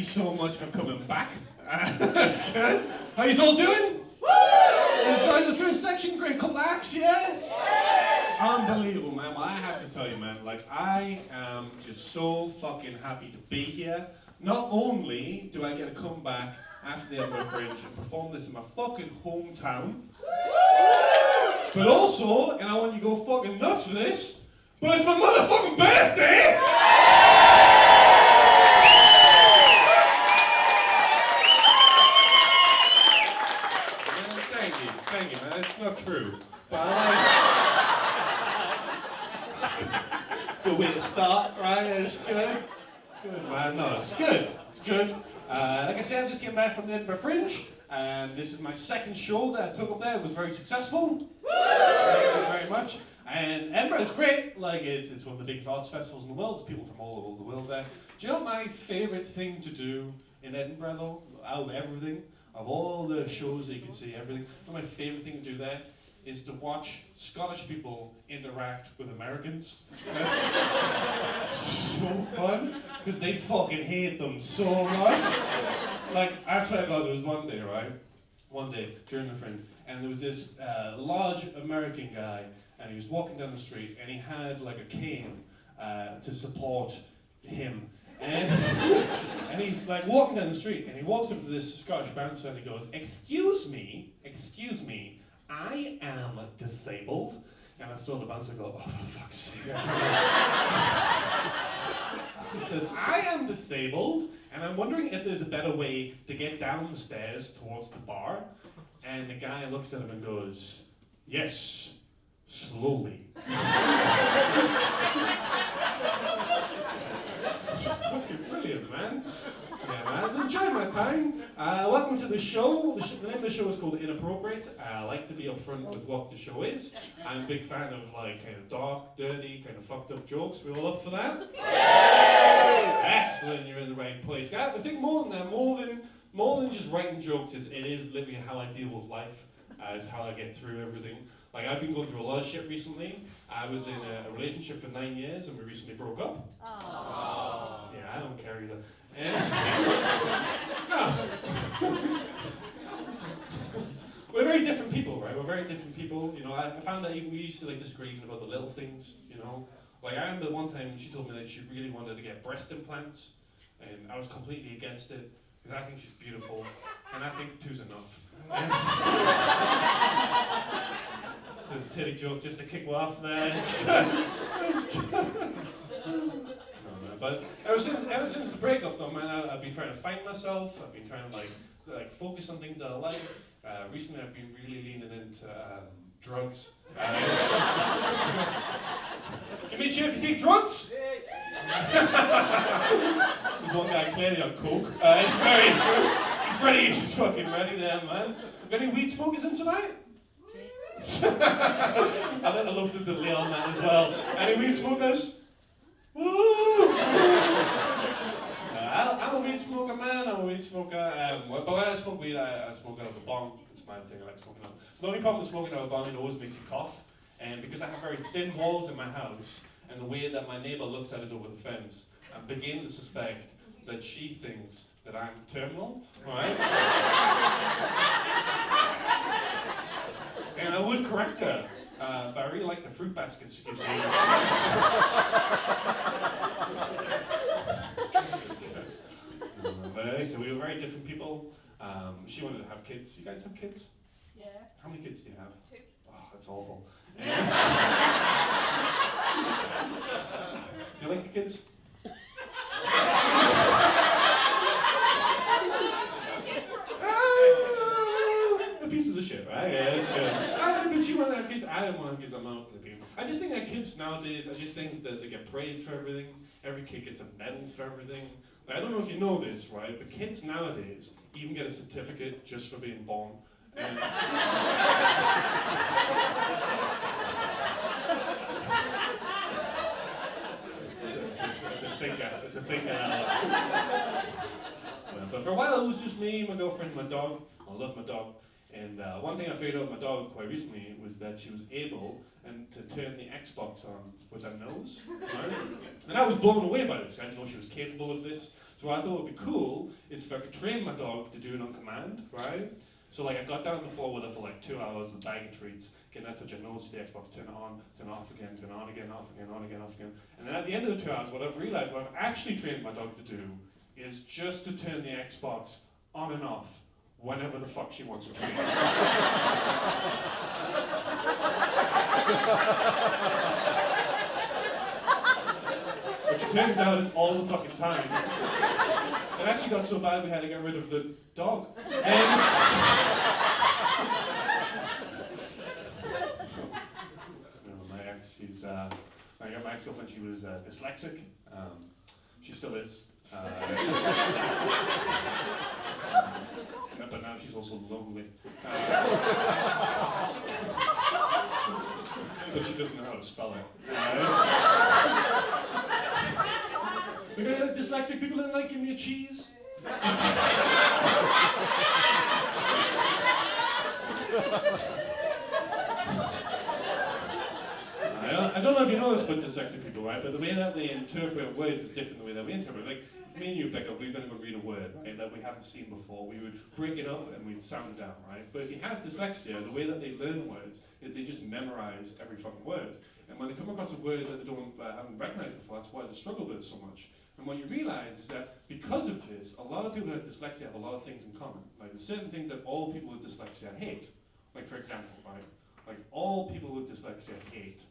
so much for coming back. That's good. How you all doing? Woo! Enjoyed the first section? Great couple acts, yeah? Unbelievable, man. Well, I have to tell you, man, like, I am just so fucking happy to be here. Not only do I get to come back after the Edinburgh Fringe and perform this in my fucking hometown, but also, and I want you to go fucking nuts for this, but it's my motherfucking birthday! Thank you, man. It's not true. But I like... Good way to start, right? It's good. Good, man. No, it's good. It's good. Like I said, I'm just getting back from the Edinburgh Fringe, and this is my second show that I took up there. It was very successful. Thank you very much. And Edinburgh is great. Like, it's one of the biggest arts festivals in the world. There's people from all over the world there. Do you know what my favourite thing to do in Edinburgh, though? Out of everything? Of all the shows that you can see, everything, my favourite thing to do there is to watch Scottish people interact with Americans. That's so fun, because they fucking hate them so much. Like, I swear to God, there was one day, right? One day, during the Fringe, and there was this large American guy, and he was walking down the street, and he had like a cane to support him. And he's like walking down the street, and he walks up to this Scottish bouncer and he goes, excuse me, I am disabled. And I saw the bouncer go, oh, for fuck's sake. He said, I am disabled, and I'm wondering if there's a better way to get down the stairs towards the bar. And the guy looks at him and goes, yes, slowly. Fucking brilliant, man. Yeah, man, I was enjoying my time. Welcome to the show. The name of the show is called Inappropriate. I like to be upfront with what the show is. I'm a big fan of like kind of dark, dirty, kind of fucked up jokes. We all up for that? Excellent, you're in the right place. I think more than that, more than just writing jokes, it is literally how I deal with life. It's how I get through everything. Like, I've been going through a lot of shit recently. I was in a relationship for 9 years, and we recently broke up. Aww. Yeah, I don't care either. No. We're very different people, right? We're very different people. You know, I found that even we used to like disagree even about the little things. You know, like I remember one time she told me that she really wanted to get breast implants, and I was completely against it because I think she's beautiful, and I think two's enough. It's a titty joke just to kick me off there. No, but ever since the breakup, though, man, I've been trying to find myself. I've been trying to like focus on things that I like. Recently, I've been really leaning into drugs. Give me a cheer if you take drugs. There's one guy clearly on coke. He's ready. He's fucking ready there, man. Got any weed smokers in tonight? I love the delay on that as well. Any weed smokers? Woo! I'm a weed smoker, man. I'm a weed smoker. But when I smoke weed, I smoke out of a bong. It's my thing. I like smoking out. The only problem with smoking out of a bong, it always makes you cough. And because I have very thin walls in my house, and the way that my neighbour looks at us over the fence, I'm beginning to suspect that she thinks that I'm terminal, right? And I would correct her, but I really like the fruit baskets she gives me. But anyway, so we were very different people. She wanted to have kids. You guys have kids? Yeah. How many kids do you have? 2. Oh, that's awful. Do you like your kids? The pieces of shit, right? Yeah, that's good. But you want to have kids? I don't want to have kids. I'm not for the people. I just think that kids nowadays, I just think that they get praised for everything. Every kid gets a medal for everything. Like, I don't know if you know this, right? But kids nowadays even get a certificate just for being born. And it's a big But for a while it was just me, my girlfriend, my dog. I love my dog. And one thing I figured out with my dog quite recently was that she was able to turn the Xbox on with her nose. Right? And I was blown away by this. I didn't know she was capable of this. So what I thought would be cool is if I could train my dog to do it on command, right? So like I got down on the floor with her for like 2 hours with a bag of treats, getting her to touch her nose to the Xbox, turn it on, turn it off again, turn it on again, off again, on again, off again. And then at the end of the 2 hours, what I've realized, what I've actually trained my dog to do is just to turn the Xbox on and off whenever the fuck she wants to play. Which turns out is all the fucking time. It actually got so bad we had to get rid of the dog. And my ex, my ex-girlfriend, she was dyslexic. She still is. But now she's also lonely. But she doesn't know how to spell it. Dyslexic people don't like giving me a cheese. I don't know if you know this about dyslexic people, right? But the way that they interpret words is different than the way that we interpret. Like, me and you, Becca, we're going to read a word, right, that we haven't seen before. We would break it up and we'd sound it out, right? But if you have dyslexia, the way that they learn words is they just memorize every fucking word. And when they come across a word that they haven't recognized before, that's why they struggle with it so much. And what you realize is that because of this, a lot of people who have dyslexia have a lot of things in common. Like, there's certain things that all people with dyslexia hate. Like, for example, right? Like, all people with dyslexia hate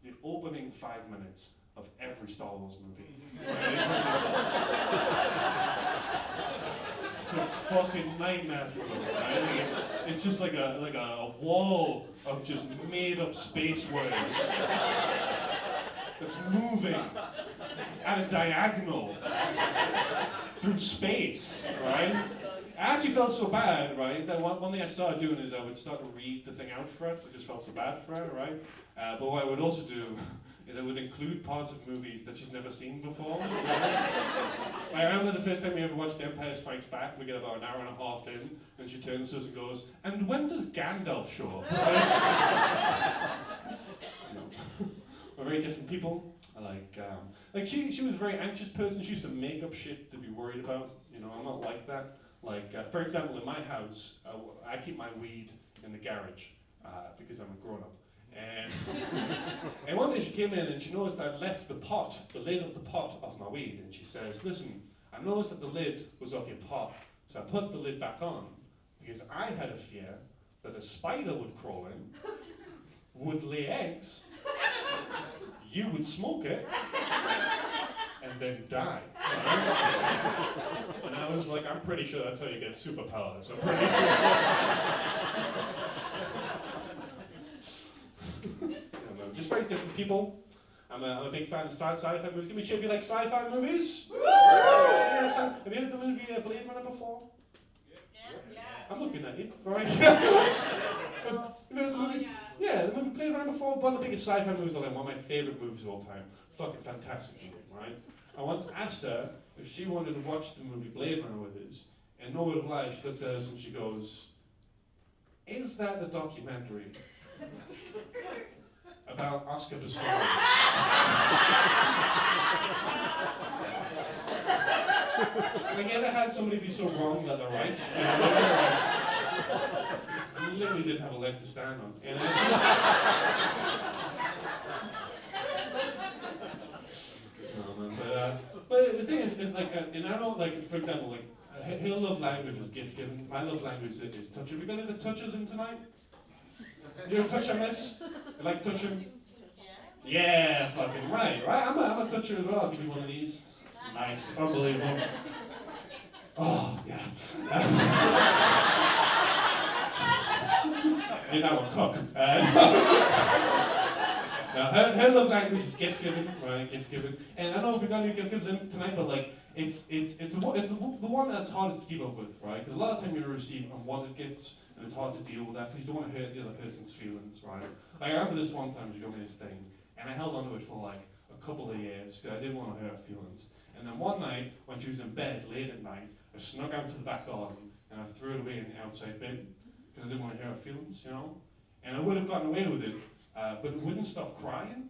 the opening 5 minutes of every Star Wars movie. It's a fucking nightmare for them, right? It's just like a wall of just made up space words that's moving at a diagonal through space, right? I actually felt so bad, right, that one thing I started doing is I would start to read the thing out for her, so I just felt so bad for her, right? But what I would also do is I would include parts of movies that she's never seen before. Right? I remember the first time we ever watched Empire Strikes Back, we get about an hour and a half in, and she turns to us and goes, "And when does Gandalf show up?" We're very different people. Like she was a very anxious person. She used to make up shit to be worried about. You know, I'm not like that. Like, for example, in my house, I keep my weed in the garage because I'm a grown-up. And one day she came in and she noticed I left the lid of the pot off my weed. And she says, "Listen, I noticed that the lid was off your pot, so I put the lid back on because I had a fear that a spider would crawl in, would lay eggs, you would smoke it, and then die." And I was like, I'm pretty sure that's how you get superpowers. I'm pretty sure. Just very different people. I'm a big fan of sci-fi movies. Give me a cheer if you like sci-fi movies. Have you heard the movie Blade Runner before? Yeah. I'm looking at you. Right? You heard the movie? Yeah, the movie Blade Runner before. One of the biggest sci-fi movies of all time. One of my favorite movies of all time. Fucking fantastic movie, right? I once asked her if she wanted to watch the movie Blade Runner with us, and no word of lie, she looks at us and she goes, "Is that the documentary about Oscar Pistorius?" Have you ever had somebody be so wrong that they're right? You literally didn't have a leg to stand on. And it's just... But the thing is like, and I don't like, for example, like, her love language is gift giving. My love language is touch. Have we got any of the touches in tonight? You ever touch on this? You like touching? Yeah, fucking right. I'm a toucher as well. I'll give you one of these. Nice, unbelievable. Oh, yeah. You're now a cook. Now, her love language is gift giving, right? Gift giving. And I don't know if we've got any gift givers in tonight, but like, it's the one that's hardest to keep up with, right? Because a lot of time you receive unwanted gifts, and it's hard to deal with that because you don't want to hurt the other person's feelings, right? Like, I remember this one time she got me this thing, and I held onto it for like a couple of years because I didn't want to hurt her feelings. And then one night, when she was in bed late at night, I snuck out to the back garden and I threw it away in the outside bin. because I didn't want to hurt her feelings, you know. And I would have gotten away with it, but it wouldn't stop crying.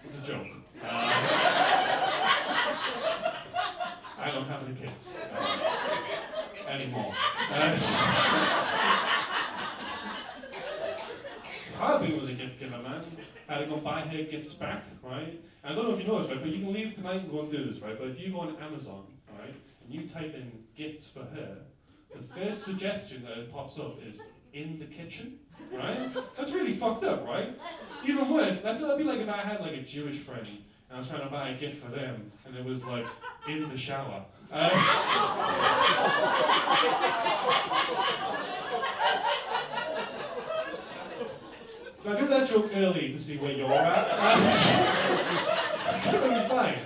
It's a joke. I don't have any kids anymore. Hard being with a gift giver, man. I had to go buy her gifts back, right? I don't know if you know this, right, but you can leave tonight and go and do this, right? But if you go on Amazon, right, and you type in gifts for her, the first suggestion that pops up is in the kitchen, right? That's really fucked up, right? Even worse, that'd be like if I had like a Jewish friend and I was trying to buy a gift for them and it was like in the shower. So I do that joke early to see where you're at. It's gonna be fine.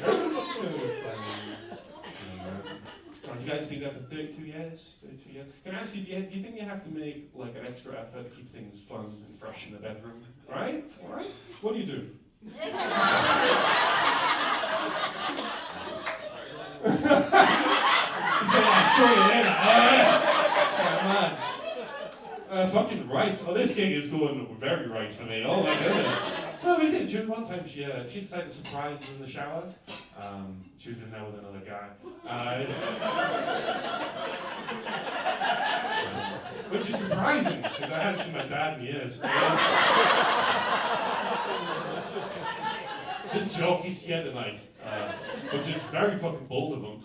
You guys been there for 32 years? 32 years? Can I ask you, do you think you have to make like an extra effort to keep things fun and fresh in the bedroom? Right? Alright? What do you do? I'll show you later. Oh, man. Fucking right. So this gig is going very right for me. Oh my goodness. No, we did. During one time, she decided to surprise us in the shower. She was in there with another guy. Which is surprising, because I hadn't seen my dad in years. It's a joke, he's here tonight. Which is very fucking bold of him.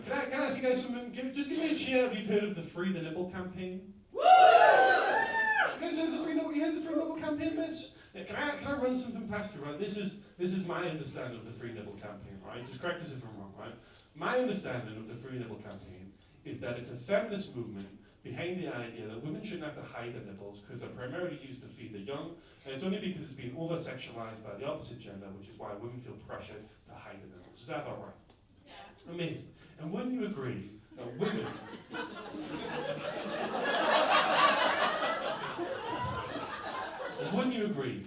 Can I ask you guys something? Just give me a cheer if you've heard of the Free the Nipple campaign. Woo! You guys heard of the Free Nipple campaign, miss? Yeah, can I run something past you, right? This is my understanding of the Free Nipple campaign, right? Just correct us if I'm wrong, right? My understanding of the Free Nipple campaign is that it's a feminist movement behind the idea that women shouldn't have to hide their nipples because they're primarily used to feed the young, and it's only because it's been over-sexualized by the opposite gender, which is why women feel pressured to hide their nipples. Is that all right? Yeah. Amazing. And wouldn't you agree that women... Wouldn't you agree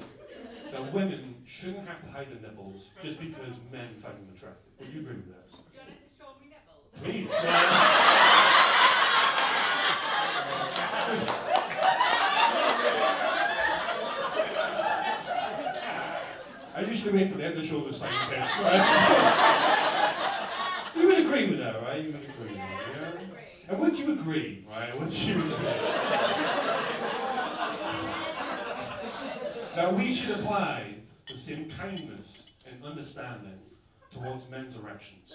that women shouldn't have to hide their nipples just because men find them attractive? Would you agree with that? Do you want us to show me nipples? Please. I usually wait till the end of the show to sign the test, right? You would agree with that, right? You would agree with that, yeah? And would you agree, right? Would you agree? Now we should apply the same kindness and understanding towards men's erections.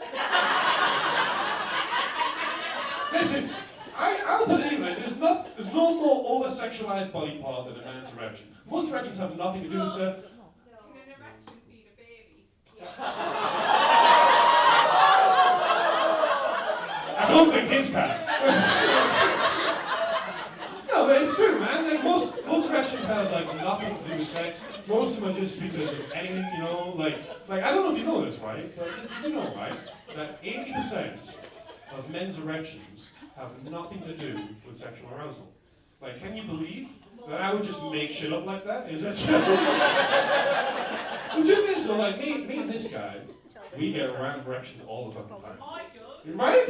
Listen, I'll believe it. There's no more over-sexualized body part than a man's erection. Most erections have nothing to do with it. Can an erection feed a baby? I don't think his can. No, but it's true, man. Like most erections have like nothing to do with sex. Most of them are just because of anything, you know. Like I don't know if you know this, right? But you know, right? That 80% of men's erections have nothing to do with sexual arousal. Like, can you believe that I would just make shit up like that? Is that true? Well, do this, though, like me and this guy, we get random erections all the fucking time. I do. Right?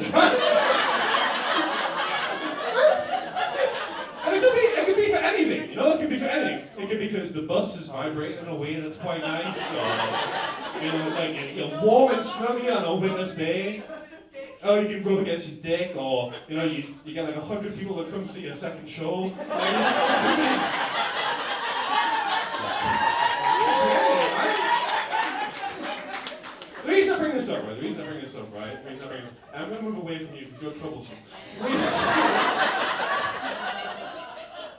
And it could be for anything, you know, it could be for anything. It could be because the bus is vibrating in a way that's quite nice, or, you know, like, you're warm and snuggy on a winter's day. Oh, you can rub against his dick, or, you know, you get like 100 people that come see your second show. The reason I bring this up, right? I'm going to move away from you because you're troublesome.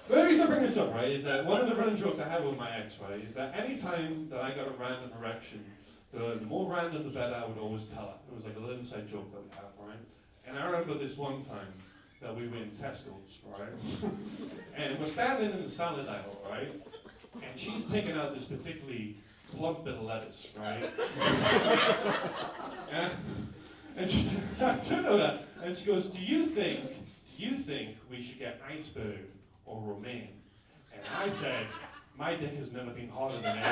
But the reason I bring this up, right, is that one of the running jokes I had with my ex, right, is that any time that I got a random erection, the more random the better I would always tell her. It was like a little inside joke that we had, right? And I remember this one time that we were in Tesco's, right? And we're standing in the salad aisle, right? And she's picking out this particularly plump bit of lettuce, right? and she, I don't know that. And she goes, do you think we should get iceberg or romaine? And I said, my dick has never been harder than it.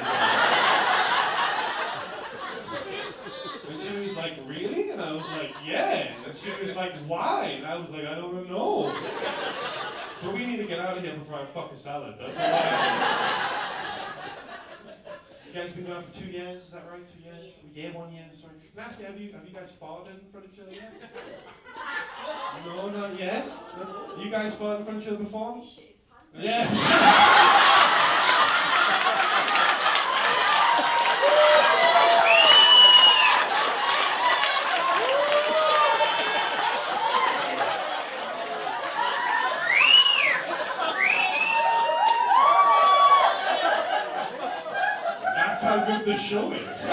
And she was like, really? And I was like, yeah. And she was like, why? And I was like, I don't know. But we need to get out of here before I fuck a salad. That's all I You guys been going for 2 years, is that right? 2 years? Yeah, 1 year, sorry. Can I ask you, have you guys farted in front of each other yet? No, not yet. No. You guys farted in front of each other before? Yeah. That's how good the show is. Can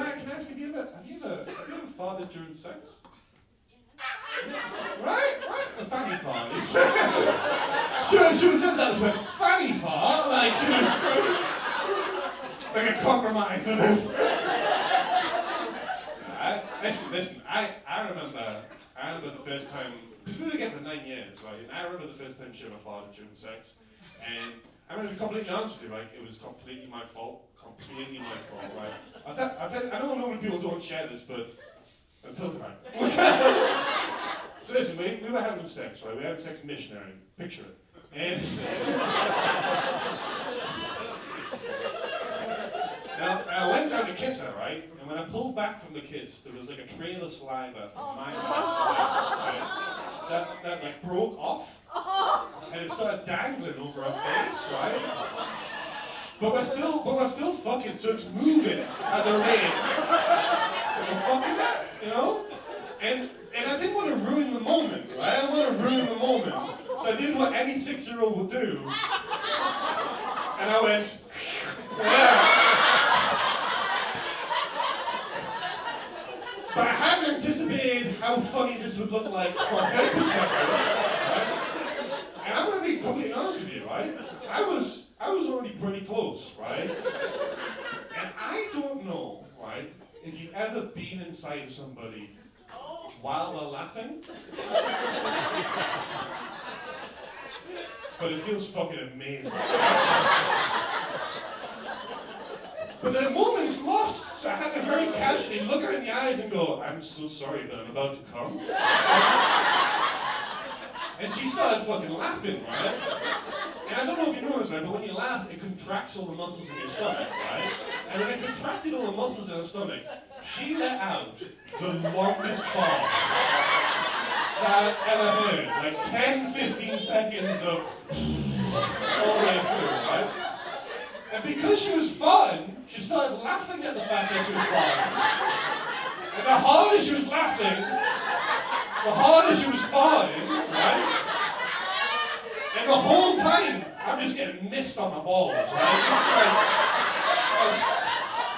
I ask, have you ever farted during sex? Right? A fanny fart. She was in that with fanny fart, like she was like a compromise of this. Listen, I remember the first time, because we were together for 9 years, right? And I remember the first time she ever farted during sex. And I'm going to be completely honest with you, like, it was completely my fault. Completely my fault, right? I'll tell you, I know normally people don't share this, but until tonight. So listen, we were having sex, right? We were having sex missionary. Picture it. And now, I went down to kiss her, right? And when I pulled back from the kiss, there was like a trail of saliva from my mouth, right? That like broke off, and it started dangling over her face, right? But we're still fucking, so it's moving at the rate. We're fucking that, you know? And I didn't want to ruin the moment, right? I didn't want to ruin the moment. So I did what any 6-year-old would do. And I went, yeah. But I hadn't anticipated how funny this would look like from her perspective, right? And I'm going to be completely honest with you, right? I was already pretty close, right? And I don't know, right, if you've ever been inside somebody while they're laughing. But it feels fucking amazing. But the moment's lost, so I had to very casually look her in the eyes and go, I'm so sorry, but I'm about to come. And she started fucking laughing, right? And I don't know if you know this, right, but when you laugh, it contracts all the muscles in your stomach, right? And when it contracted all the muscles in her stomach, she let out the longest fart that I've ever heard. Like 10, 15 seconds of all the way through, right? And because she was farting, she started laughing at the fact that she was farting. And the harder she was laughing, the harder she was farting, right? And the whole time, I'm just getting mist on my balls, right?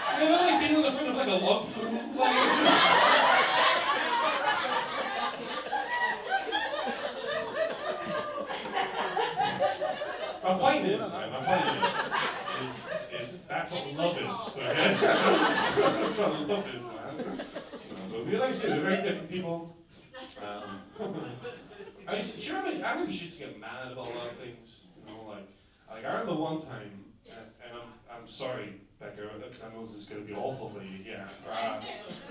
Just you know, like being on the front of like a log flume, like it's just... My point is that's what love is, okay? That's what love is, man. But we, like I said, we're very different people. I remember she used to get mad about a lot of things, you know, like I remember one time, and I'm sorry, Becca, because I know this is going to be awful for you, yeah.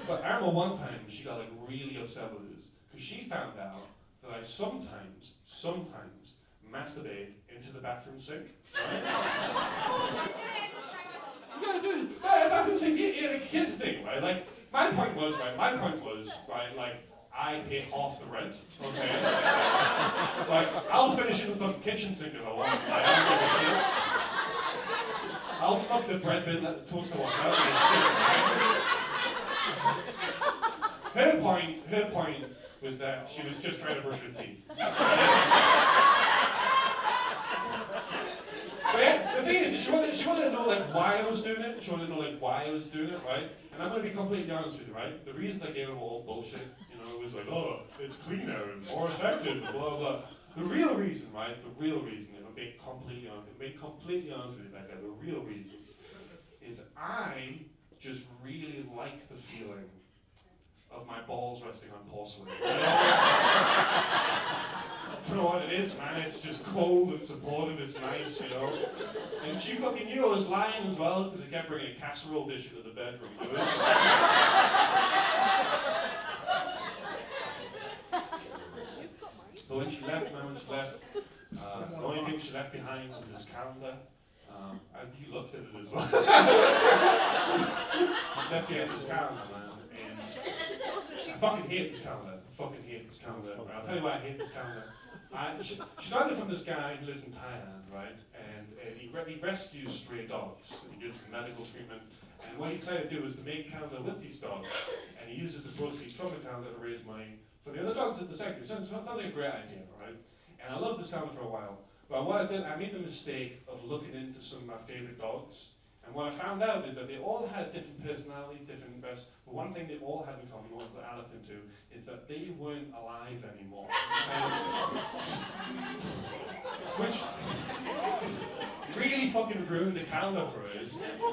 But I remember one time she got like really upset with this, because she found out that I sometimes masturbate into the bathroom sink. Right? You gotta do it. Bathroom sinks, here's the thing, right? Like, my point was, right, like, I pay half the rent, okay? Like, I'll finish in the fucking kitchen sink if I want. Like, I don't give a shit. I'll fuck the bread bin, let the toaster walk out. Her point was that she was just trying to brush her teeth. But yeah, the thing is, she wanted to know like why I was doing it. She wanted to know like why I was doing it, right? And I'm going to be completely honest with you, right? The reason I gave her all bullshit, you know, it was like, oh, it's cleaner and more effective, blah blah. The real reason, right? The real reason, if I'm being completely honest with you, Becca, the real reason is I just really like the feeling of my balls resting on porcelain. I don't know what it is, man. It's just cold and supportive. It's nice, you know. And she fucking knew I was lying as well because I kept bringing a casserole dish into the bedroom. It was. But when she left, the only thing she left behind was this calendar. You looked at it as well. She left behind this calendar, man. And I fucking hate this calendar. I'll tell you why I hate this calendar. She got it from this guy who lives in Thailand, right? And he rescues stray dogs. And he gives them medical treatment. And what he decided to do was to make a calendar with these dogs. And he uses the proceeds from the calendar to raise money for the other dogs at the sanctuary. So it sounds like a great idea, right? And I loved this calendar for a while. But what I did, I made the mistake of looking into some of my favorite dogs. And what I found out is that they all had different personalities, different interests. But one thing they all had in common, the ones that I looked into, is that they weren't alive anymore. Which really fucking ruined the calendar for us.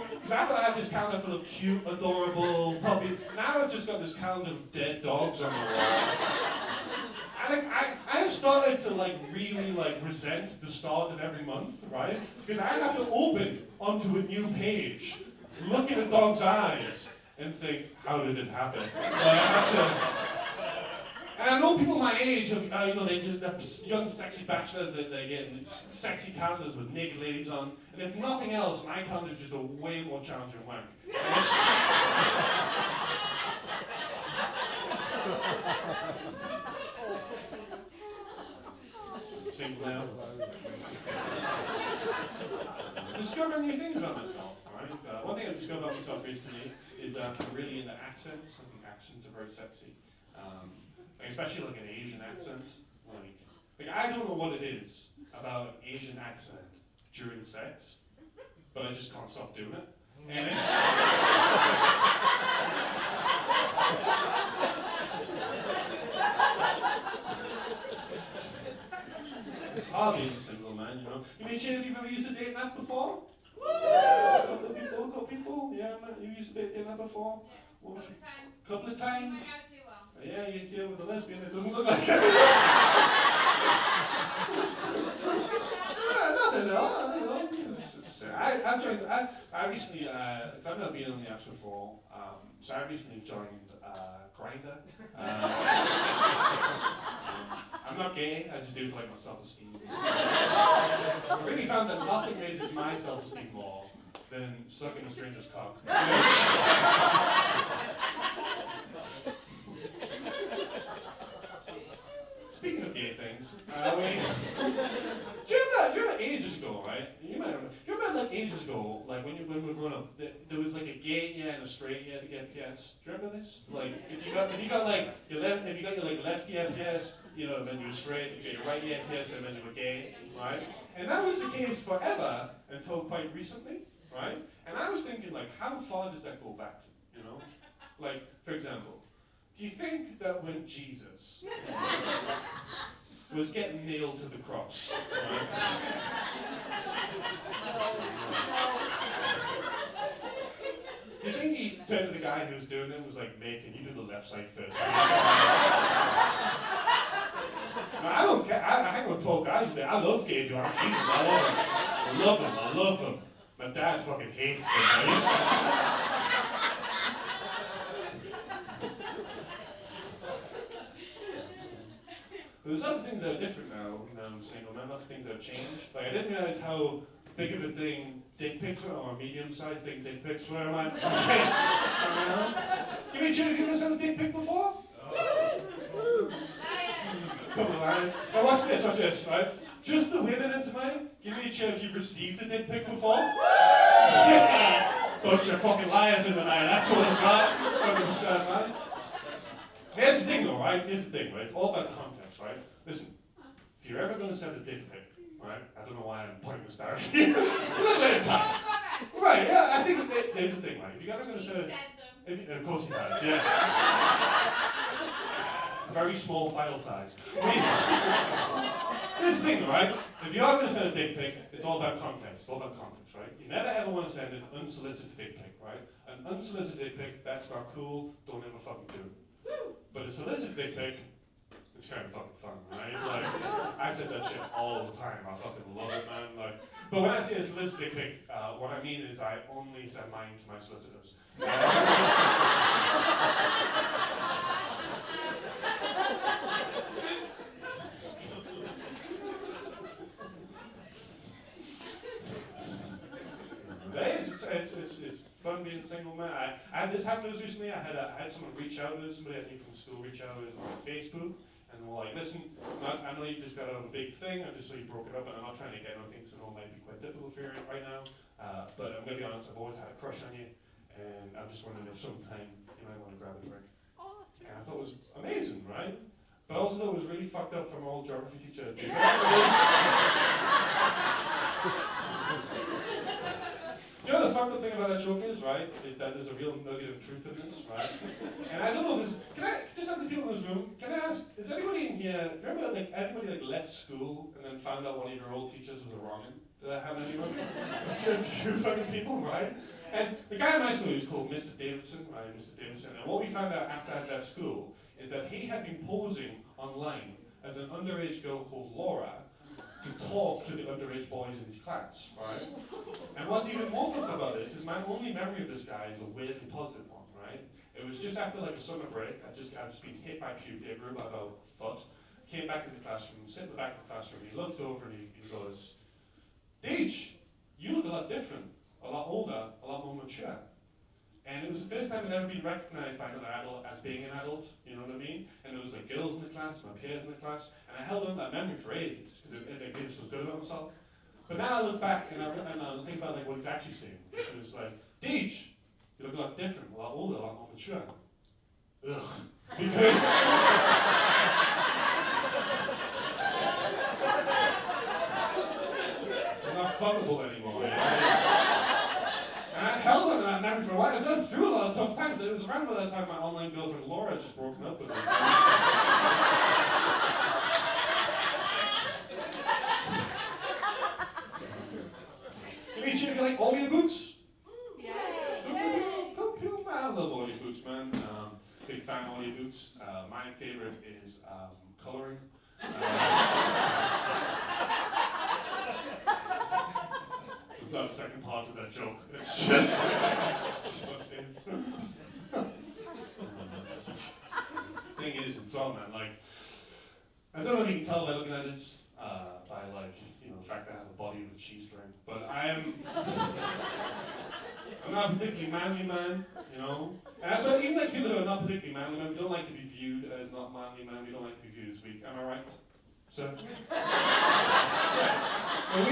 Because I thought I had this calendar full of cute, adorable puppies. Now I've just got this calendar of dead dogs on the wall. I have started to really resent the start of every month, right? Because I have to open onto a new page, look in a dog's eyes, and think, how did it happen? And I know people my age, they just young sexy bachelors that they get sexy calendars with naked ladies on, and if nothing else, my calendar is just a way more challenging wank. Single now. Discovering new things about myself, right? One thing I discovered about myself recently is I'm really into accents. I think accents are very sexy. Especially like an Asian accent. Like I don't know what it is about an Asian accent during sex, but I just can't stop doing it. And it's it's hard being single, man, you know. You mean, Shane, if you've ever used a dating app before? Got people? Yeah, man, you used a dating app before? Yeah, Couple of times? Went out too well. Yeah, you're here with a lesbian, it doesn't look like it. Nothing at all, you know. I recently, because I've never been on the apps before, so I recently joined Grindr. I'm not gay, I just do it for my self-esteem. I really found that nothing raises my self-esteem more than sucking a stranger's cock. Speaking of gay things, do you remember ages ago, right? You might remember. Do you remember ages ago, when we were growing up, there was a gay and a straight to get PS. Do you remember this? If you got your lefty PS, then you were straight. You got your righty PS, and then you were gay, right? And that was the case forever until quite recently, right? And I was thinking, how far does that go back? For example, do you think that when Jesus was getting nailed to the cross, right? Do you think he turned to the guy who was doing it and was like, "Mate, can you do the left side first?" Now, I don't care. I hang with 12 guys there. I love gay dudes. Jesus, I love them. I love them. My dad fucking hates them, right? There's lots of things that are different now I'm single, man. Lots of things that have changed. I didn't realize how big of a thing dick pics were, or medium-sized thing dick pics were. Am I? Give me a cheer if you've ever sent a dick pic before? Couple of liars. Now watch this, right? Just the women in tonight, give me a cheer if you've received a dick pic before. Bunch of fucking liars in tonight, that's what I've got. 100%, man. Here's the thing though, right? It's all about context, right? Listen, if you're ever going to send a dick pic, right? I don't know why I'm pointing this direction. A little bit of time. Right, yeah, I think there's the thing, right? If you're ever going to send a... Of course he has, yeah. Very small file size. Here's the thing, right? If you are going to send a dick pic, it's all about context. It's all about context, right? You never ever want to send an unsolicited dick pic, right? An unsolicited dick pic, that's not cool. Don't ever fucking do it. But a solicit dick pic, it's kind of fucking fun, right? Like, I said that shit all the time. I fucking love it, man. Like, but when I say a solicit dick pic, what I mean is I only send mine to my solicitors. It's fun being single, man. I had this happen recently. I had someone reach out to us, somebody I think from school reach out to us on Facebook, and we're like, listen, I know you just got out of a big thing. I just saw you broke it up, and I'm not trying to get anything, so I know it might be quite difficult for you right now. But I'm gonna be honest, I've always had a crush on you, and I'm just wondering if sometime you might want to grab a drink. And I thought it was amazing, right? But also thought it was really fucked up from our old geography teacher. You know the fucked up thing about that joke is, right, is that there's a real nugget of truth in this, right? And I don't know if this, can I just have the people in this room, can I ask, is anybody in here, do you remember like anybody like left school and then found out one of your old teachers was a wrong'un? Did that happen to anyone? A few fucking people, right? And the guy in my school, he was called Mr. Davidson, right, Mr. Davidson, and what we found out after I left school is that he had been posing online as an underage girl called Laura to talk to the underage boys in his class, right? And what's even more fun about this is my only memory of this guy is a weirdly positive one, right? It was just after like a summer break. I'd just been hit by puberty. I grew by about a foot. Came back into the classroom, sit in the back of the classroom. He looks over and he goes, "Deage, you look a lot different, a lot older, a lot more mature." And it was the first time I'd ever been recognized by another adult as being an adult, you know what I mean? And there was like girls in the class, my peers in the class, and I held on to that memory for ages, because it made me feel good about myself. But now I look back and I think about like what he's actually saying. It was like, "Deage, you look a lot different, a lot older, a lot more mature." Ugh. Because I'm not fuckable anymore. You know? And I held on to that memory for a while. I got through a lot of tough times. It was around by that time my online girlfriend Laura had just broken up with me. You mean, if you like audiobooks? I love audiobooks, man. Big fan of audiobooks. My favorite is coloring. There's not a second part of that joke. It's just what it is. Thing is, as well, man, like, I don't know if you can tell by looking at this, by like, you know, the fact that I have a body with a cheese string, but I'm not a particularly manly man, you know. But even like people who are not particularly manly men, we don't like to be viewed as not manly men. We don't like to be viewed as weak. Am I right? So, well,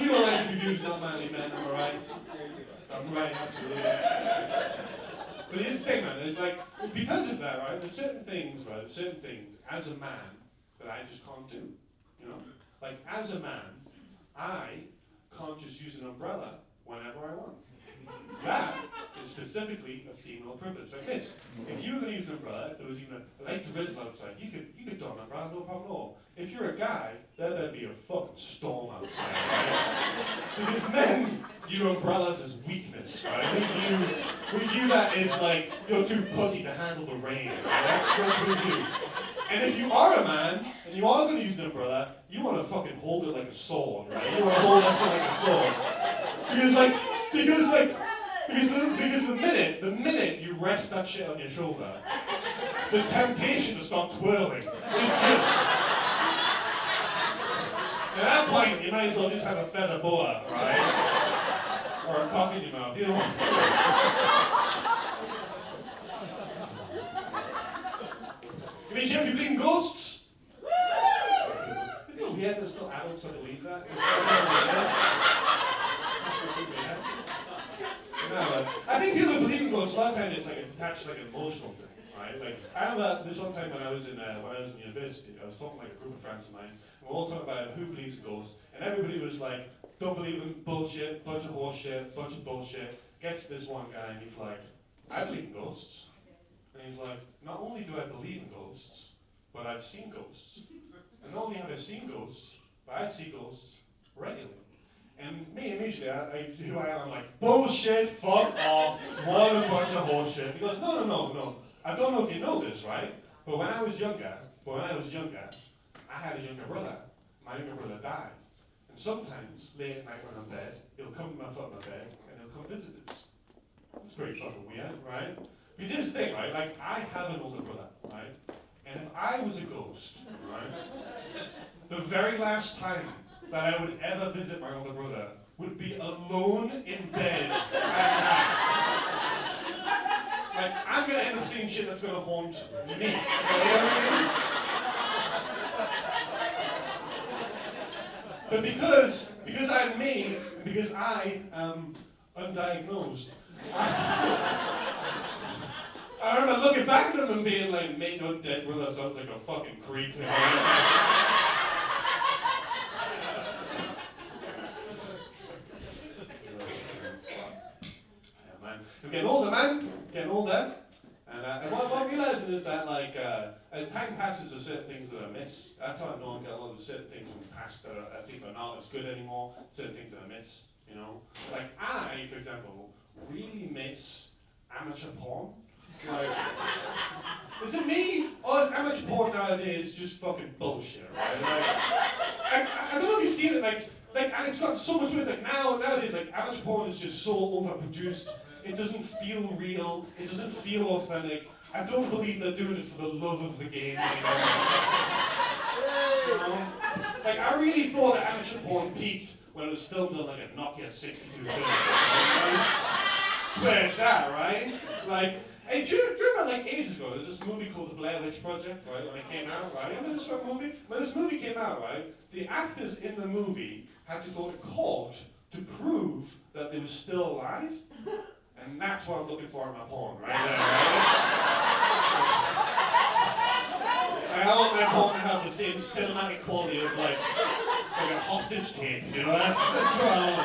we don't like to be viewed as not manly men. Am I right? I'm right, absolutely. But here's the thing, man. It's like because of that, right? There's certain things, right? There's certain things as a man that I just can't do. You know, like as a man, I can't just use an umbrella whenever I want. That is specifically a female privilege. Like this, if you were going to use an umbrella, if there was even a light drizzle outside, you could don an umbrella, no problem at all. If you're a guy, there'd be a fucking storm outside, right? Because men view umbrellas as weakness, right? We view that as like, you're too pussy to handle the rain, right? That's what we view. And if you are a man, and you are going to use an umbrella, you want to fucking hold it like a sword, right? You want to hold that shit like a sword. Because the minute you rest that shit on your shoulder, the temptation to start twirling is just... At that point, you might as well just have a feather boa, right? Or a cock in your mouth, you know. You mean, Jim, you believe in ghosts? Isn't it weird that still adults that believe that? No, I think people who believe in ghosts, a lot of times it's attached to like an emotional thing, right? Like I remember this one time when I was in university, I was talking to like a group of friends of mine, and we were all talking about who believes in ghosts, and everybody was like, "Don't believe in bullshit, bunch of horseshit, bunch of bullshit." Gets this one guy, and he's like, "I believe in ghosts," and he's like, "Not only do I believe in ghosts, but I've seen ghosts, and not only have I seen ghosts, but I see ghosts regularly." And me, immediately, I'm like, "Bullshit, fuck off, what a bunch of horseshit." He goes, no, I don't know if you know this, right? But when I was younger, I had a younger brother. My younger brother died. And sometimes, late at night when I'm in bed, he'll come to my foot in my bed, and he'll come visit us. It's pretty fucking weird, right? Because here's the thing, right? Like, I have an older brother, right? And if I was a ghost, right? The very last time that I would ever visit my older brother would be alone in bed at night. Like, I'm gonna end up seeing shit that's gonna haunt me. You know what I mean? But because I'm me, and because I am undiagnosed, I remember looking back at him and being like, mate, your dead brother sounds like a fucking creep. Yeah, man. I'm getting older, man. Getting older. And what I'm realizing is that, like, as time passes, there's certain things that I miss. That's how I know I'm getting older. There's certain things from the past that I think are not as good anymore. Certain things that I miss, you know. Like, I, for example, really miss amateur porn. Like, is it me, or is amateur porn nowadays just fucking bullshit, right? Like, I don't know if you see it, like, and it's got so much worse. Like, nowadays, like, amateur porn is just so overproduced. It doesn't feel real. It doesn't feel authentic. I don't believe they're doing it for the love of the game anymore. You know? Like, I really thought that amateur porn peaked when it was filmed on like a Nokia 6230. Swear it's that, right? Like, hey, do you remember, like, ages ago, there's this movie called The Blair Witch Project, right, when it came out, right? Remember this movie? When this movie came out, right, the actors in the movie had to go to court to prove that they were still alive. And that's what I'm looking for in my porn, right there, right? I want my porn to have the same cinematic quality as, like a hostage tape, you know? That's what I want.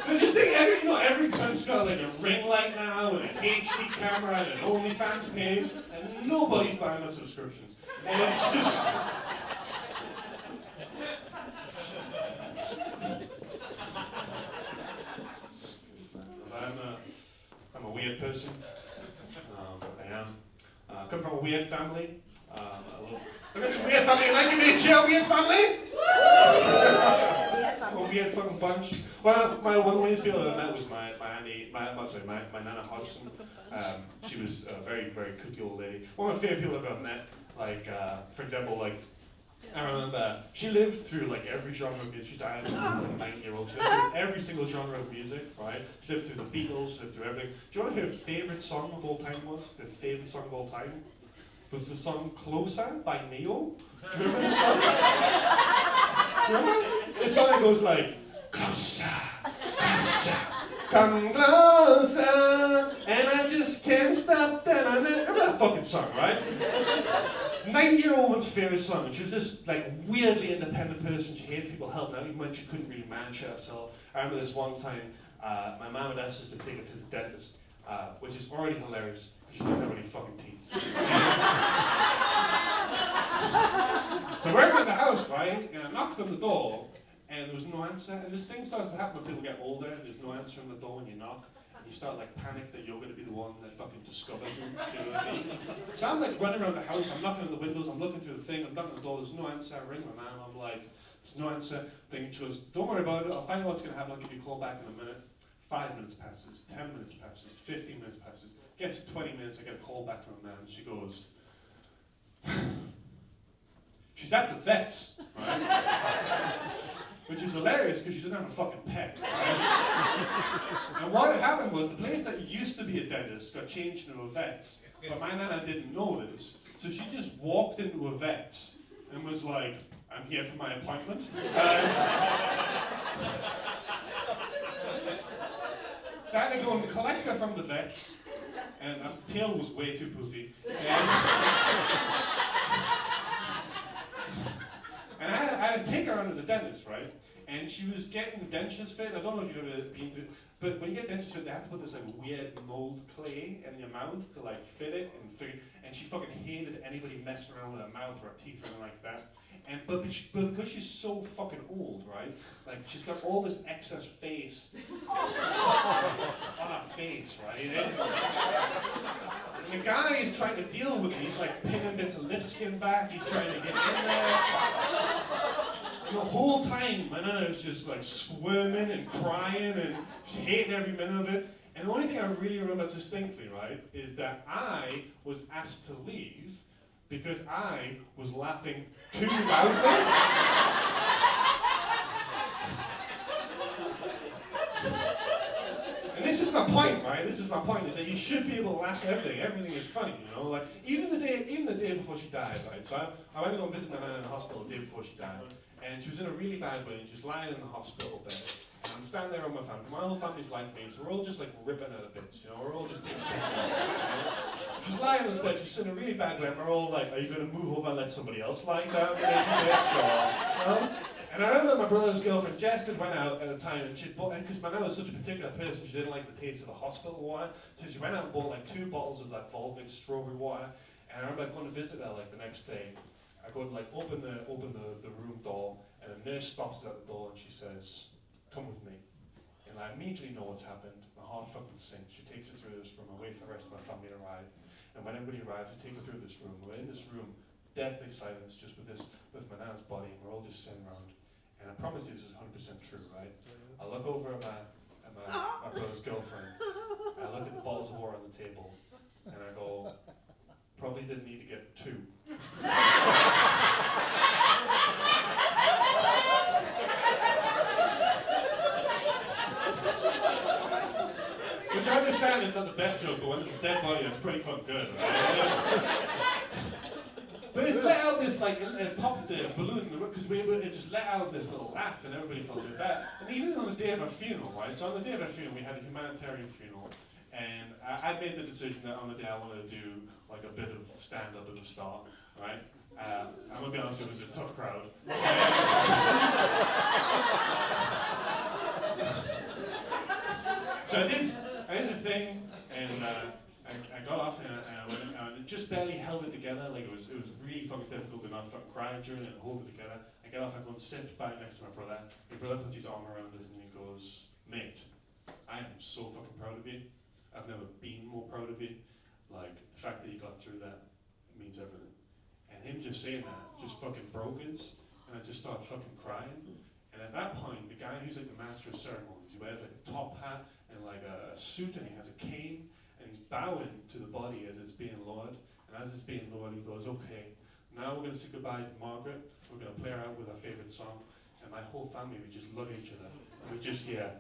But just think, every cunt's got like a ring light now, and an HD camera, and an OnlyFans page, and nobody's buying my subscriptions. And it's just... I'm a weird person. I am. I come from a weird family. I've got some weird family. Like you being chill, weird family? A weird fucking bunch. Well, one of the weirdest people that I met was my Nana Hodgson. She was a very, very kooky old lady. One of my favorite people I've ever met. Like, for example, like, I remember she lived through like every genre of music. She died when she was like a 9-year-old. She lived through every single genre of music, right? She lived through the Beatles, she lived through everything. Do you know what her favourite song of all time was? Her favourite song of all time was the song Closer by Neo. Do you remember this song? Do you remember? This song goes like, closer, closer, come closer, and I just can't stop that. Remember that fucking song, right? 9-year-old woman's favourite song, and she was this like weirdly independent person. She hated people helping out, even when she couldn't really manage herself. I remember this one time, my mum had asked us to take her to the dentist, which is already hilarious because she didn't have any fucking teeth. So we're around the house, right? And I knocked on the door, and there was no answer. And this thing starts to happen when people get older, and there's no answer on the door when you knock. You start like panic that you're going to be the one that fucking discovers them. You know what I mean? So I'm like running around the house, I'm knocking on the windows, I'm looking through the thing, I'm knocking on the door, there's no answer. I ring my man, I'm like, there's no answer. Then she goes, don't worry about it, I'll find out what's going to happen, I'll give you a call back in a minute. 5 minutes passes, 10 minutes passes, 15 minutes passes. Gets to 20 minutes, I get a call back from my man, and she goes, she's at the vet's, right? Which is hilarious because she doesn't have a fucking pet. Right? And what had happened was the place that used to be a dentist got changed into a vet's, but my nana didn't know this. So she just walked into a vet's and was like, I'm here for my appointment. So I had to go and collect her from the vet's, and her tail was way too poofy. And I had to take her under the dentist, right? And she was getting dentures fit. I don't know if you've ever been to, But when you get dentures, they have to put this like weird mold clay in your mouth to like fit it and figure. And she fucking hated anybody messing around with her mouth or her teeth or anything like that. And but because she's so fucking old, right? Like she's got all this excess face on her face, right? And the guy is trying to deal with it. He's like pinning bits of lip skin back. He's trying to get in there. And the whole time, my nana is just like squirming and crying and hating every minute of it. And the only thing I really remember distinctly, right, is that I was asked to leave because I was laughing too loudly. And this is my point, right? This is my point, is that you should be able to laugh at everything. Everything is funny, you know? Like, even the day before she died, right? So I went to go and visit my nana in the hospital the day before she died. And she was in a really bad way, and she was lying in the hospital bed. And I'm standing there with my family. My whole family's like me, so we're all just like ripping out of bits, you know? We're all just taking bits out, you know? She's lying in this bed, she's in a really bad way, and we're all like, are you going to move over and let somebody else lie down in this bitch, or, you know? And I remember my brother's girlfriend, Jess, had went out at the time, and she'd bought, because my nan was such a particular person, she didn't like the taste of the hospital water, so she went out and bought like 2 bottles of that Volvic strawberry water, and I remember going to visit her like the next day. I go to like open the room door, and a nurse stops us at the door, and she says, come with me. And I immediately know what's happened. My heart fucking sinks. She takes us through this room. I wait for the rest of my family to arrive. And when everybody arrives, we take her through this room. We're in this room, deathly silence, just with my nan's body, and we're all just sitting around. And I promise you this is 100% true, right? I look over at my brother's girlfriend. I look at the bottles of water on the table, and I go, probably didn't need to get 2. Which I understand is not the best joke, but when it's a dead body, it's pretty fucking good, right? But it's let out this, like, it popped the balloon, because it just let out this little laugh, and everybody felt it back. And even on the day of her funeral, right? So on the day of her funeral, we had a humanitarian funeral, and I made the decision that on the day I wanted to do, like, a bit of stand-up at the start, right? I'm gonna be honest, it was a tough crowd. So I did the thing, and I got off, and I just barely held it together. Like it was really fucking difficult to not fucking cry during it and hold it together. I get off, I go and sit back next to my brother. My brother puts his arm around us and he goes, mate, I am so fucking proud of you. I've never been more proud of you. Like, the fact that you got through that, it means everything. And him just saying that just fucking broke us, and I just started fucking crying. And at that point, the guy who's like the master of ceremonies, he wears like a top hat and like a suit, and he has a cane, and he's bowing to the body as it's being lowered. And as it's being lowered, he goes, okay, now we're gonna say goodbye to Margaret. We're gonna play her out with our favorite song. And my whole family, we just look at each other, and we just hear,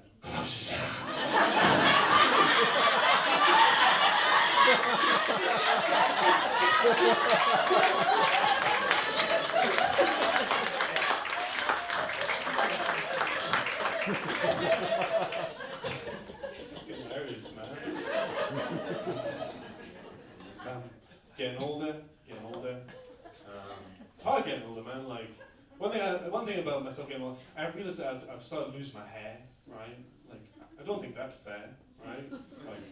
hilarious, man. Getting older. It's hard getting older, man. Like, one thing about myself getting older, I realized that I've started to lose my hair, right? Like, I don't think that's fair, right? Like,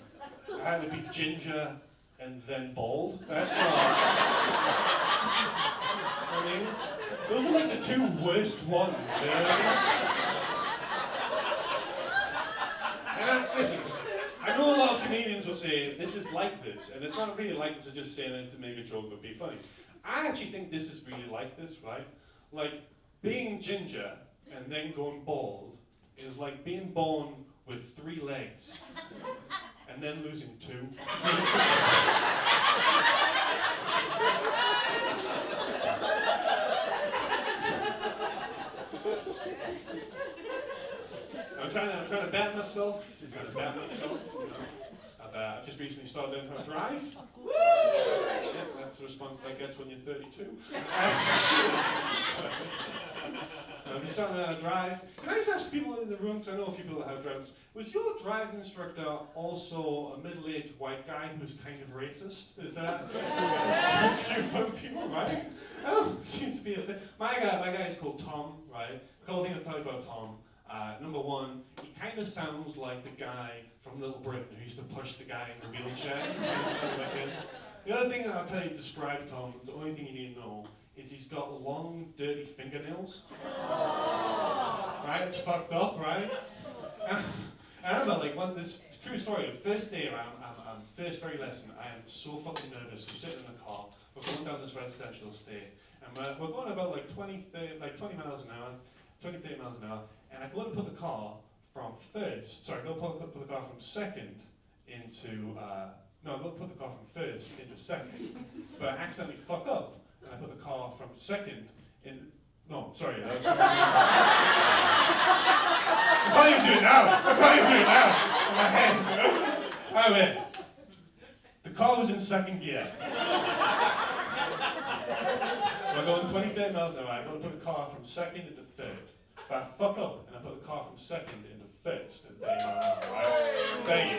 I had to be ginger and then bald. That's not. I mean, those are like the 2 worst ones, you know what I mean? And listen, I know a lot of comedians will say, this is like this, and it's not really like this, they're just saying it to make a joke or be funny. I actually think this is really like this, right? Like, being ginger and then going bald is like being born with 3 legs and then losing 2. I'm trying to bat myself. I've just recently started learning how to drive. Yeah, that's the response that gets when you're 32. I'm just starting to learn how to drive. Can I just ask people in the room, because I know a few people that have drivers, was your driving instructor also a middle-aged white guy who's kind of racist? Is that a few people, right? Oh, seems to be a thing. My guy is called Tom, right? A couple things I'll tell you about Tom. Number one, he kind of sounds like the guy from Little Britain who used to push the guy in the wheelchair. Kinda sounds like him. The other thing that I'll tell you to describe Tom, the only thing you need to know, is he's got long, dirty fingernails. Right? It's fucked up, right? And I remember, like, this true story, the first day, first very lesson, I am so fucking nervous. We're sitting in the car, we're going down this residential estate, and we're going about like 20 miles an hour, 20, 30 miles an hour, and I go to put the car from put the car from second into, I go to put the car from first into second, but I accidentally fuck up, and I put the car from second in, no, sorry, that was I can't even do it now, in my head. Anyway, the car was in second gear. We're going 20, 30 miles an hour, I'm going to put the car from second into third. But I fuck up and I put the car from second into first at 30 miles an hour, right? Thank you.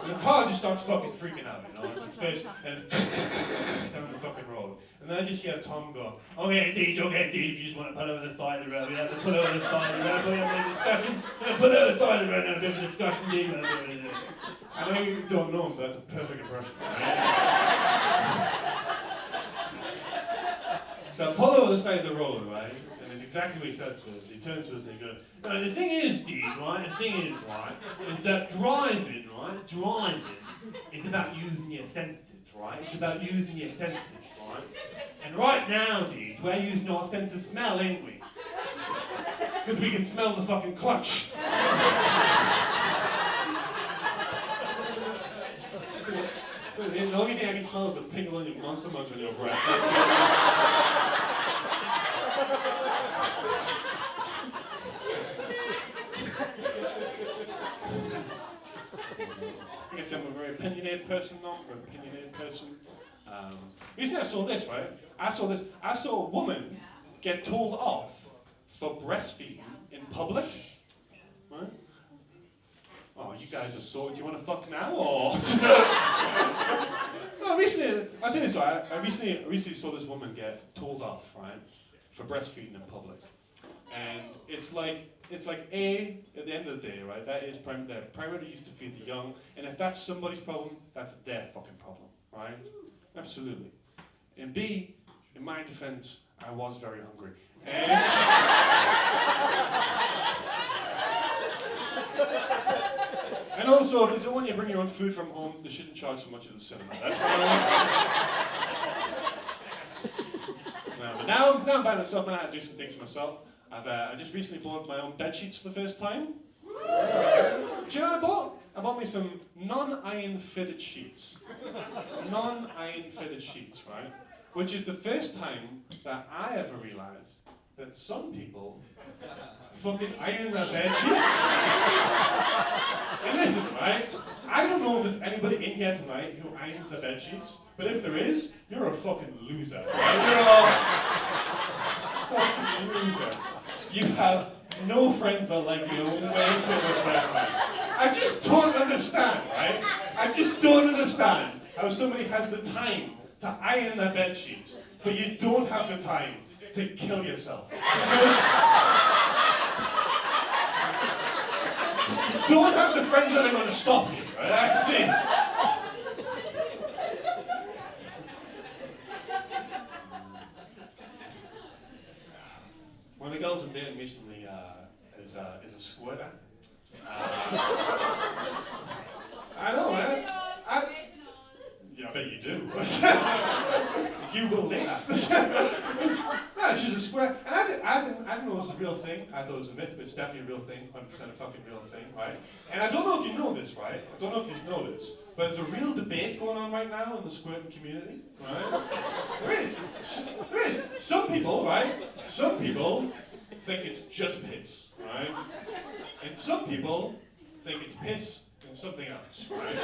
The car just starts fucking freaking out, you know, it's like first, and down the fucking road. And then I just hear Tom go, okay, Deage, you just want to put over the side of the road, we have to put over the side of the road, put over the discussion, put over the side of the road, and have a bit of a discussion, Deage. I know you don't know him, but that's a perfect impression, right? So I pull over the side of the road, right? And it's exactly what he says to us. He turns to us and he goes, no, the thing is, Deage, right? The thing is, right? Is that driving, right? Driving is about using your senses, right? It's about using your senses, right? And right now, Deage, we're using our sense of smell, ain't we? Because we can smell the fucking clutch. The only thing I can smell is the pickle on your monster munch on your breath. I guess I'm a very opinionated person, Recently I saw this, right? I saw a woman get told off for breastfeeding in public, right? Oh, you guys are so, do you want to fuck now, or? No, recently, I'll tell you this, right? I recently saw this woman get told off, right? For breastfeeding in public. And it's like, at the end of the day, right? That is their priority is to feed the young. And if that's somebody's problem, that's their fucking problem, right? Absolutely. And B, in my defense, I was very hungry. And and also, if they don't want you to bring your own food from home, they shouldn't charge so much at the cinema. That's what I want. But now I'm by myself, and I have to do some things for myself. I just recently bought my own bed sheets for the first time. Do you know what I bought? I bought me some non-iron fitted sheets. Non-iron fitted sheets, right? Which is the first time that I ever realized that some people fucking iron their bed sheets. And listen, right? I don't know if there's anybody in here tonight who irons their bed sheets, but if there is, you're a fucking loser, right? You're a fucking loser. You have no friends that like you way too much better. I just don't understand, right? I just don't understand how somebody has the time to iron their bed sheets, but you don't have the time to kill yourself. Because you don't have the friends that are going to stop you, right? That's the thing. One of the girls I'm dating recently is a squirter. I know, man. Yeah, I bet you do. You will later. No, she's a square. And I didn't know it was a real thing. I thought it was a myth, but it's definitely a real thing. 100% a fucking real thing, right? And I don't know if you know this, right? I don't know if you know this, but there's a real debate going on right now in the squirting community, right? There is. Some people, right? Some people think it's just piss, right? And some people think it's piss and something else, right?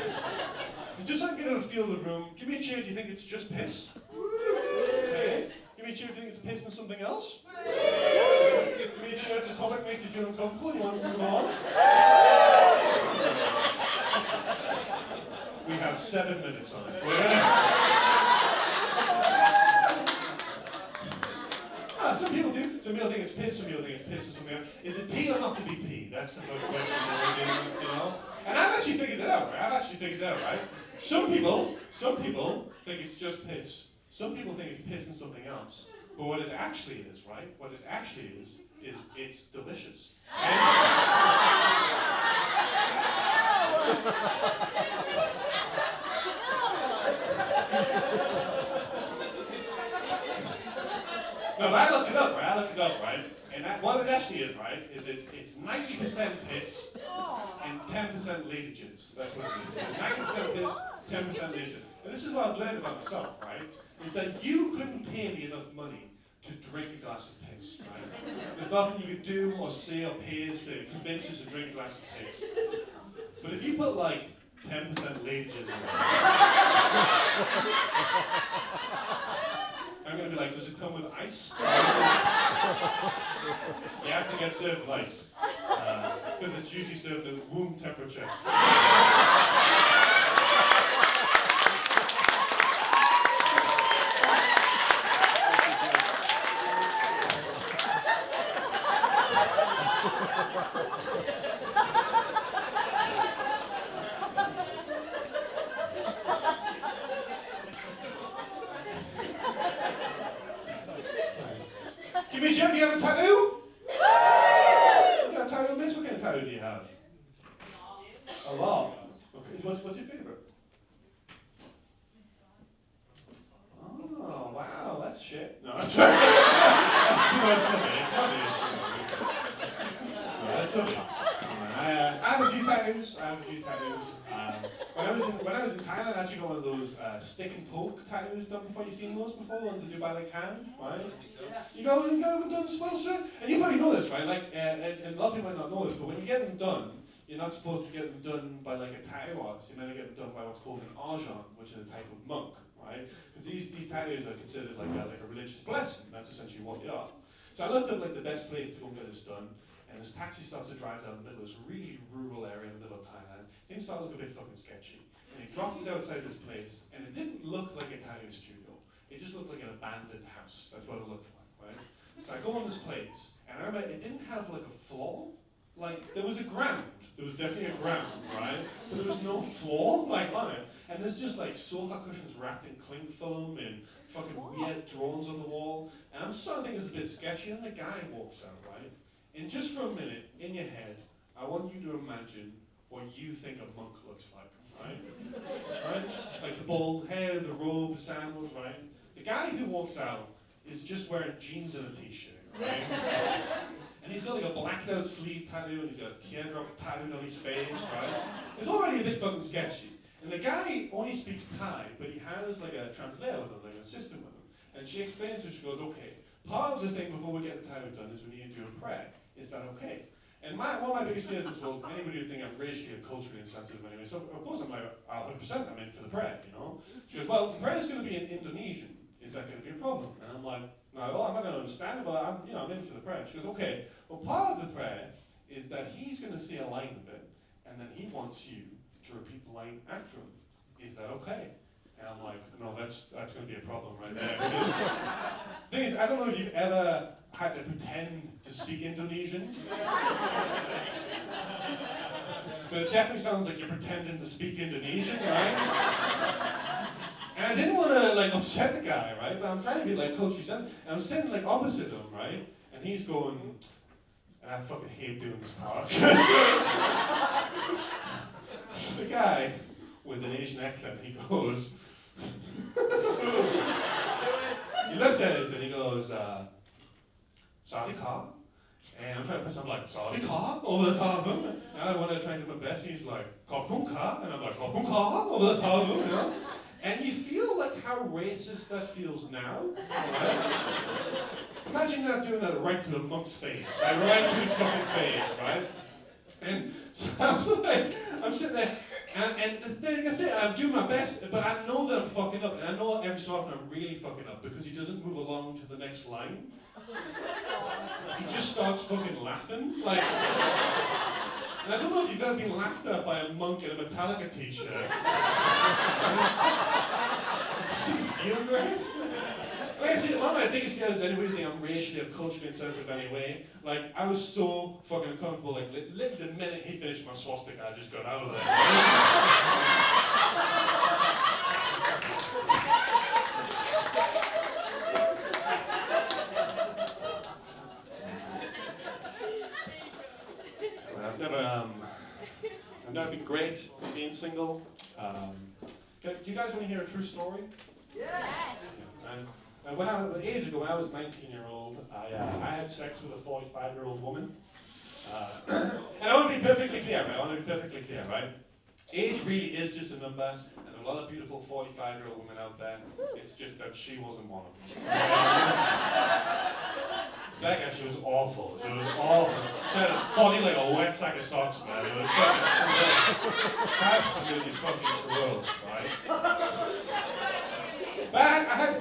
And just so I can get a feel of the room, give me a cheer if you think it's just piss. Okay? Give me a cheer if you think it's piss and something else. Give me a cheer if the topic makes you feel uncomfortable and you want us to move on. We have 7 minutes on it. Some people do. Some people think it's piss, some people think it's piss, and some people... Is it pee or not to be pee? That's the first question that we're doing, you know? And I've actually figured it out, right? Some people think it's just piss. Some people think it's piss and something else. But what it actually is, right? What it actually is it's delicious. No, but I looked it up, right? And what it actually is, right, is it's 90% piss and 10% leadages. That's what it is. 90% piss, 10% leadages. And this is what I've learned about myself, right? Is that you couldn't pay me enough money to drink a glass of piss, right? There's nothing you could do or say or pay us to convince us to drink a glass of piss. But if you put like 10% leadages in it, I'm going to be like, does it come with ice? You have to get served with ice. Because it's usually served at room temperature. Give me a check, do you have a tattoo? You got a tattoo, miss? What kind of tattoo do you have? A lot. Okay, what's your favorite? Oh, wow, that's shit. No, that's right. That's funny. No, that's funny. I have a few tattoos. When I was in Thailand, I actually got one of those stick and poke tattoos done before. You seen those before? Ones that do by like hand, right? You got them done as well, sir? And you probably know this, right? Like, and a lot of people might not know this, but when you get them done, you're not supposed to get them done by like a Thai artist. You're meant to get them done by what's called an Ajahn, which is a type of monk, right? Because these tattoos are considered like a religious blessing. That's essentially what they are. So I looked up like the best place to go and get this done. And this taxi starts to drive down the middle of this really rural area in the middle of Thailand. Things start to look a bit fucking sketchy. And he drops us outside this place, and it didn't look like a tattoo studio. It just looked like an abandoned house. That's what it looked like, right? So I go in this place, and I remember it didn't have like a floor. Like, there was a ground. There was definitely a ground, right? But there was no floor, like, on it. And there's just like sofa cushions wrapped in cling film and fucking weird drawings on the wall. And I'm just starting to think it's a bit sketchy, and the guy walks out, right? And just for a minute, in your head, I want you to imagine what you think a monk looks like, right? Right? Like the bald hair, the robe, the sandals, right? The guy who walks out is just wearing jeans and a t-shirt, right? And he's got like a blacked out sleeve tattoo, and he's got a teardrop tattooed on his face, right? It's already a bit fucking sketchy. And the guy only speaks Thai, but he has like a translator with him, like an assistant with him. And she explains to him, she goes, okay, part of the thing before we get the tattoo done is we need to do a prayer. Is that okay? And one of my biggest fears is, well, anybody who think I'm racially or culturally insensitive anyway, so of course I'm like, 100% I'm in for the prayer, you know? She goes, well, the prayer is going to be in Indonesian. Is that going to be a problem? And I'm like, no, well, I'm not going to understand it, but I'm in for the prayer. She goes, okay, well, part of the prayer is that he's going to say a line of it, and then he wants you to repeat the line after him. Is that okay? And I'm like, no, that's going to be a problem right there. Because the thing is, I don't know if you've ever had to pretend to speak Indonesian. But it definitely sounds like you're pretending to speak Indonesian, right? And I didn't want to like upset the guy, right? But I'm trying to be like culturally sensitive. And I'm sitting like opposite him, right? And he's going, and I fucking hate doing this part. The guy with an Asian accent, he goes, he looks at us and he goes, Sorry, car. And I'm trying to put something like, sorry, car, over the top of him. And I want to try and do my best. He's like, Kopkun car. And I'm like, Kopkun car, over the top of him, you know? And you feel like how racist that feels now, right? Imagine not doing that right to a monk's face, right? Right to his fucking face, right? And so I'm sitting there, and the thing I say, I'm doing my best, but I know that I'm fucking up, and I know every so often I'm really fucking up because he doesn't move along to the next line. He just starts fucking laughing, like. And I don't know if you've ever been laughed at by a monk in a Metallica t-shirt. Does he feel great? Like I said, one of my biggest fears is anybody think I'm racially or culturally insensitive anyway. Like, I was so fucking uncomfortable. Like, literally the minute he finished my swastika, I just got out of there. I've never been great at being single. Do you guys want to hear a true story? Yes. And ages ago, when I was 19-year-old, I had sex with a 45-year-old woman. And I want to be perfectly clear, right? Age really is just a number, and there are a lot of beautiful 45-year-old women out there. It's just that she wasn't one of them. That guy, she was awful. It was awful. She had a body like a wet sack of socks, man. It was absolutely fucking gross, right? But I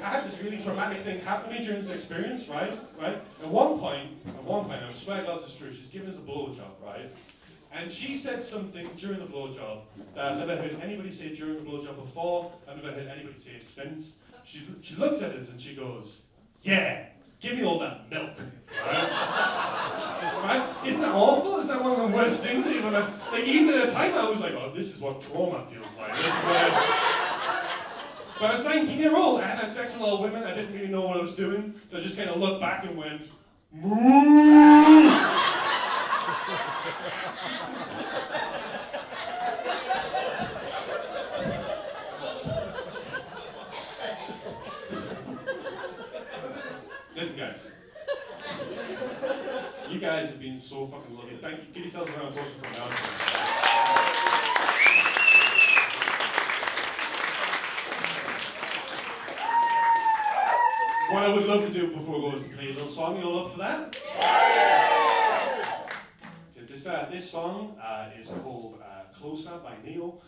had this really traumatic thing happen to me during this experience, right? At one point, I swear to God this is true, she's giving us a blowjob, right? And she said something during the blowjob that I've never heard anybody say during the blowjob before. I've never heard anybody say it since. She looks at us and she goes, "Yeah, give me all that milk." Right? Right? Isn't that awful? Isn't that one of the worst things? Even at the time, I was like, "Oh, this is what trauma feels like." But I was 19-year-old. I had had sex with a lot of women. I didn't really know what I was doing, so I just kind of looked back and went, "Moo!" Listen, guys. You guys have been so fucking lovely. Thank you. Give yourselves a round of applause for coming out. What I would love to do before we go is to play a little song. You all up for that? Okay, this song is called Closer by Neil.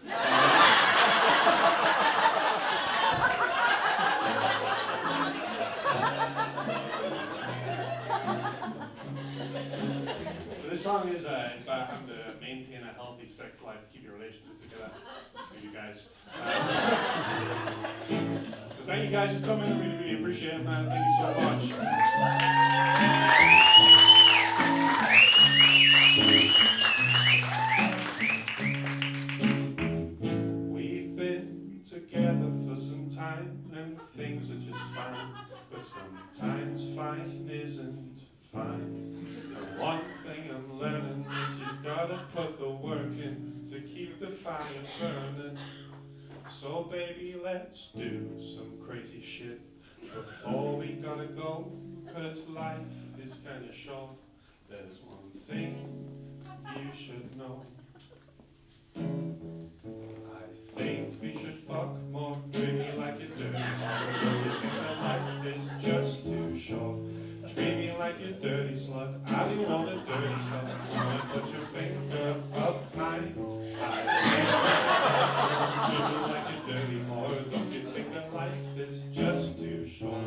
So this song is about having to maintain a healthy sex life to keep your relationship together. For you guys. Thank you guys for coming. I really, really appreciate it, man. Thank you so much. We've been together for some time and things are just fine. But sometimes fine isn't fine. The one thing I'm learning is you've gotta put the work in to keep the fire burning. So baby, let's do some crazy shit before we gotta go, 'cause life is kinda short. There's one thing you should know. I think we should fuck more, treat me like you do. You think that life is just too short. Treat me like a dirty slut, I do all the dirty stuff. Wanna put your finger up my treat me like a dirty whore. Don't you think that life is just too short?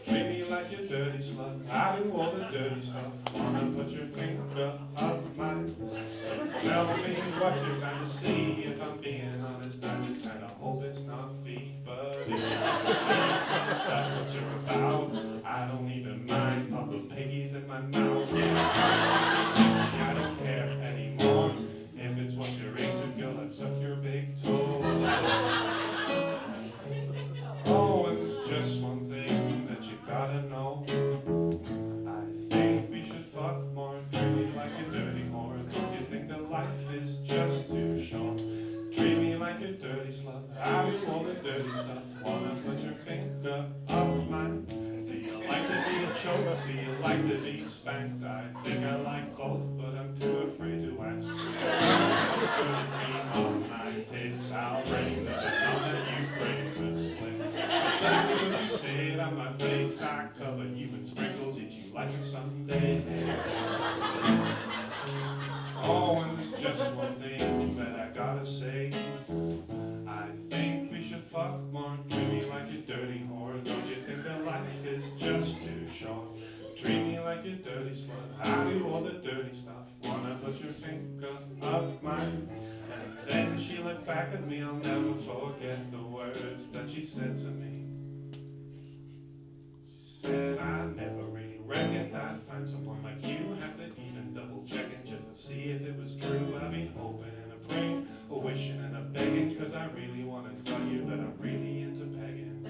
Treat me like a dirty slut, I do all the dirty stuff. Wanna put your finger up my. So tell me what's your fantasy. If I'm being honest, I just kinda hope it's not feet. But if that's what you're about, I don't even mind. Pop those piggies in my mouth. I don't care anymore. If it's what you're into, girl, I'd suck your big toe. Oh, and there's just one thing that you gotta know. I think we should fuck more, treat me like a dirty whore. Don't you think that life is just too short? Treat me like a dirty slut, I do all the dirty stuff. Wanna put your finger up mine. Do you like to be choked? Do you like to be spanked? I think I like both, but I'm too afraid to ask. Good cream on my tits, I'll bring the banana, you bring the split. When you say it on my face, I cover you in sprinkles, eat you like a Sunday. Oh, and there's just one thing that I gotta say. I think we should fuck more, treat me like a dirty whore. Don't you think that life is just too short? Treat me like a dirty slut, I do all the dirty stuff. Wanna put your finger up mine. And then she looked back at me, I'll never forget the words that she said to me. said I never really reckoned I'd find someone like you. Had to even double checking just to see if it was true. I've been hoping and a praying, a wishing and a begging, cause I really wanna tell you that I'm really into pegging.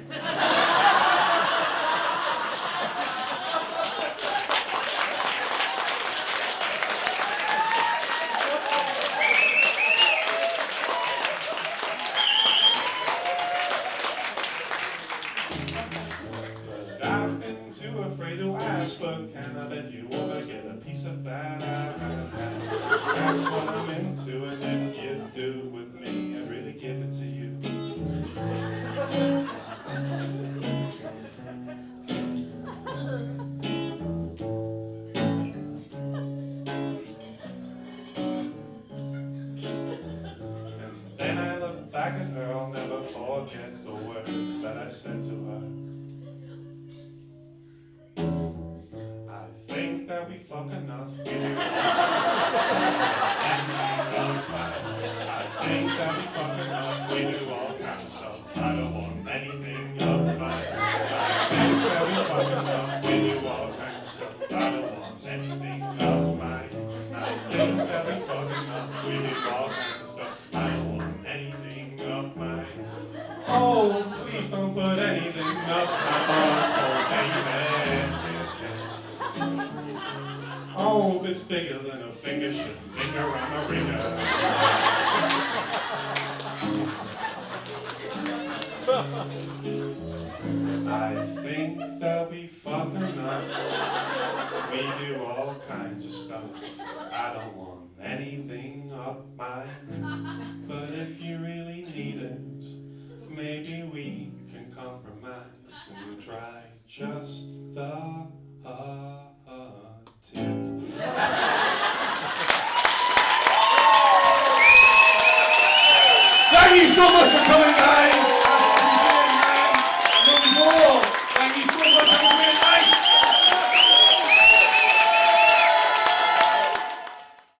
I've been too afraid to ask, but can I bet you wanna get a piece of that? That's what I'm into, and if you do with me, I really give it to you. And then I look back at her, I'll never forget the words that I said to her. I think that we fuck enough. I think that we fuck enough. We do all kinds of stuff. I don't want anything of mine. I think that we fuck enough. We do all kinds of stuff. I don't want anything of mine. I think that we fuck enough. We do all kinds of stuff. I don't want anything of mine. Oh, please don't put anything up my butt, baby. Oh, if it's bigger than a finger, should finger on a ringer. I think that we fuck enough. We do all kinds of stuff. I don't want anything up mine. But if you really need it, maybe we can compromise and try just the tip. Thank you so much for coming, guys.